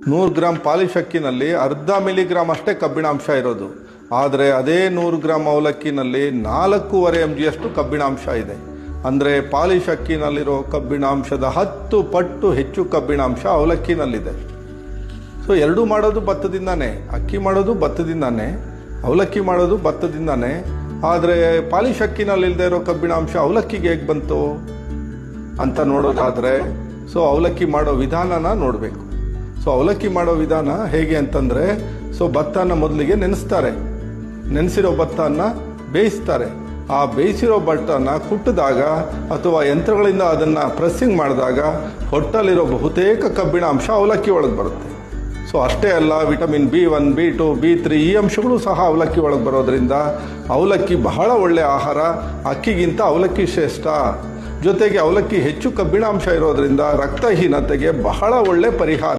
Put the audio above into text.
100 gram polish ಅಕ್ಕಿನಲ್ಲಿ ಅರ್ಧ milligram ಅಷ್ಟೇ ಕಬ್ಬಿಣಾಂಶ ಇರೋದು. ಆದರೆ ಅದೇ 100 ಗ್ರಾಮ್ ಅವಲಕ್ಕಿನಲ್ಲಿ 4.5 mg ಅಷ್ಟು ಕಬ್ಬಿಣಾಂಶ ಇದೆ. ಅಂದರೆ ಪಾಲಿಶ್ ಅಕ್ಕಿನಲ್ಲಿರೋ ಕಬ್ಬಿಣಾಂಶದ 10 ಪಟ್ಟು ಹೆಚ್ಚು ಕಬ್ಬಿಣಾಂಶ ಅವಲಕ್ಕಿನಲ್ಲಿದೆ. ಸೊ ಎರಡೂ ಮಾಡೋದು ಭತ್ತದಿಂದಾನೆ, ಅಕ್ಕಿ ಮಾಡೋದು ಭತ್ತದಿಂದಾನೆ, ಅವಲಕ್ಕಿ ಮಾಡೋದು ಭತ್ತದಿಂದಾನೆ. ಆದರೆ ಪಾಲಿಶ್ ಅಕ್ಕಿನಲ್ಲಿ ಇಲ್ಲದೆ ಇರೋ ಕಬ್ಬಿಣಾಂಶ ಅವಲಕ್ಕಿಗೆ ಹೇಗೆ ಬಂತು ಅಂತ ನೋಡೋದಾದರೆ ಸೊ ಅವಲಕ್ಕಿ ಮಾಡೋ ವಿಧಾನನ ನೋಡಬೇಕು. ಸೊ ಅವಲಕ್ಕಿ ಮಾಡೋ ವಿಧಾನ ಹೇಗೆ ಅಂತಂದರೆ, ಸೊ ಭತ್ತನ ಮೊದಲಿಗೆ ನೆನೆಸ್ತಾರೆ, ನೆನೆಸಿರೋ ಭತ್ತನ ಬೇಯಿಸ್ತಾರೆ. ಆ ಬೇಯಿಸಿರೋ ಭತ್ತನ ಕುಟ್ಟಿದಾಗ ಅಥವಾ ಯಂತ್ರಗಳಿಂದ ಅದನ್ನು ಪ್ರೆಸ್ಸಿಂಗ್ ಮಾಡಿದಾಗ ಹೊಟ್ಟಲ್ಲಿರೋ ಬಹುತೇಕ ಕಬ್ಬಿಣಾಂಶ ಅವಲಕ್ಕಿ ಒಳಗೆ ಬರುತ್ತೆ. ಸೊ ಅಷ್ಟೇ ಅಲ್ಲ, ವಿಟಮಿನ್ B1, B2, B3 ಈ ಅಂಶಗಳು ಸಹ ಅವಲಕ್ಕಿ ಒಳಗೆ ಬರೋದ್ರಿಂದ ಅವಲಕ್ಕಿ ಬಹಳ ಒಳ್ಳೆಯ ಆಹಾರ. ಅಕ್ಕಿಗಿಂತ ಅವಲಕ್ಕಿ ಶ್ರೇಷ್ಠ. ಜೊತೆಗೆ ಅವಲಕ್ಕಿ ಹೆಚ್ಚು ಕಬ್ಬಿಣಾಂಶ ಇರೋದ್ರಿಂದ ರಕ್ತಹೀನತೆಗೆ ಬಹಳ ಒಳ್ಳೆ ಪರಿಹಾರ.